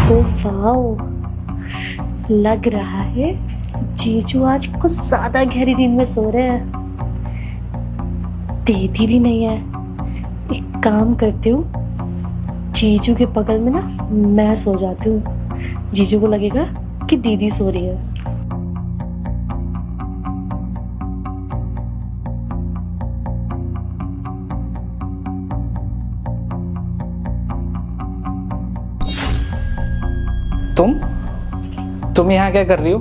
Oh wow, लग रहा है जीजू आज कुछ ज्यादा गहरी नींद में सो रहे हैं। दीदी भी नहीं है, एक काम करती हूँ, जीजू के बगल में ना मैं सो जाती हूँ। जीजू को लगेगा कि दीदी सो रही है। तुम यहाँ क्या कर रही हो?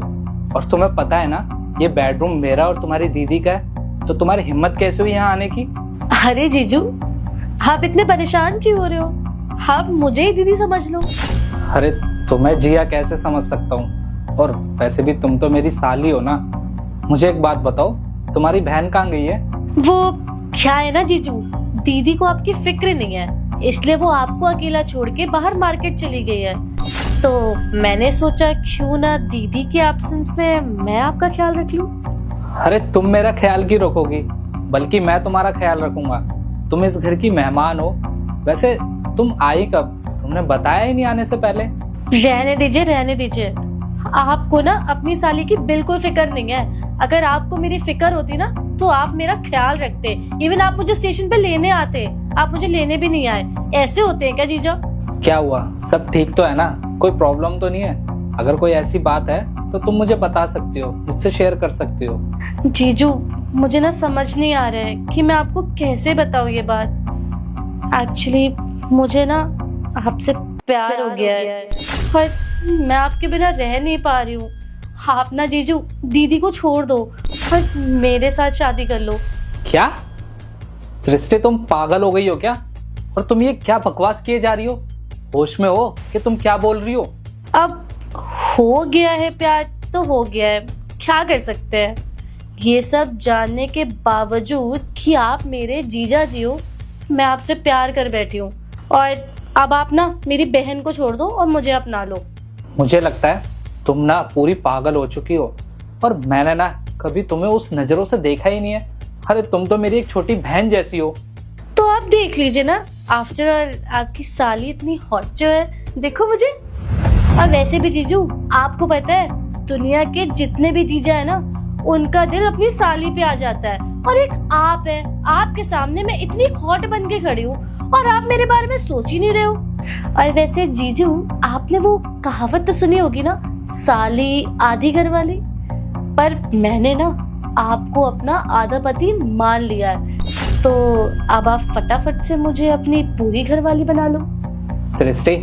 और तुम्हें पता है ना ये बेडरूम मेरा और तुम्हारी दीदी का है, तो तुम्हारी हिम्मत कैसे हुई यहाँ आने की? अरे जीजू, आप इतने परेशान क्यों हो रहे हो? आप मुझे ही दीदी समझ लो। अरे तुम्हें जिया कैसे समझ सकता हूँ? और वैसे भी तुम तो मेरी साली हो ना। मुझे एक बात बताओ, तुम्हारी बहन कहाँ गई है? वो क्या है ना जीजू, दीदी को आपकी फिक्र नहीं है, इसलिए वो आपको अकेला छोड़ के बाहर मार्केट चली गई है। तो मैंने सोचा क्यों ना दीदी के एब्सेंस में मैं आपका ख्याल रख लूं। अरे तुम मेरा ख्याल क्यों रखोगी, बल्कि मैं तुम्हारा ख्याल रखूंगा। तुम इस घर की मेहमान हो। वैसे तुम आई कब? तुमने बताया ही नहीं आने से पहले। रहने दीजिए, रहने दीजिए। आपको ना अपनी साली की बिल्कुल फिक्र नहीं है। अगर आपको मेरी फिक्र होती ना तो आप मेरा ख्याल रखते। इवन आप मुझे स्टेशन पे लेने आते, आप मुझे लेने भी नहीं आए। ऐसे होते हैं क्या जीजा? क्या हुआ, सब ठीक तो है ना? कोई प्रॉब्लम तो नहीं है? अगर कोई ऐसी बात है तो तुम मुझे बता सकती हो, मुझसे शेयर कर सकती हो। जीजू, मुझे ना समझ नहीं आ रहा है कि मैं आपको कैसे बताऊं ये बात। एक्चुअली मुझे ना आपसे प्यार हो गया है और मैं आपके बिना रह नहीं पा रही हूँ। आप ना जीजू दीदी को छोड़ दो और मेरे साथ शादी कर लो। क्या सृष्टि, तुम पागल हो गई हो क्या? और तुम ये क्या बकवास किए जा रही हो? होश में हो कि तुम क्या बोल रही हो? अब हो गया है प्यार तो हो गया है, क्या कर सकते हैं। ये सब जानने के बावजूद कि आप मेरे जीजा जी हो, मैं आपसे प्यार कर बैठी हूँ। और अब आप ना मेरी बहन को छोड़ दो और मुझे अपना लो। मुझे लगता है तुम ना पूरी पागल हो चुकी हो, और मैंने ना कभी तुम्हें उस नजरों से देखा ही नहीं है। अरे तुम तो मेरी एक छोटी बहन जैसी हो। तो आप देख लीजिए ना, आफ्टर ऑल आपकी साली इतनी हॉट जो है, देखो मुझे। और वैसे भी जीजू, आपको पता है दुनिया के जितने भी जीजा है ना, उनका दिल अपनी साली पे आ जाता है। और एक आप है, आपके सामने मैं इतनी हॉट बन के खड़ी हूँ और आप मेरे बारे में सोच ही नहीं रहे हो। और वैसे जीजू, आपने वो कहावत तो सुनी होगी ना, साली आधी घर वाली। पर मैंने ना आपको अपना आधा पति मान लिया है, तो अब आप फटाफट से मुझे अपनी पूरी घर वाली बना लो। सृष्टि,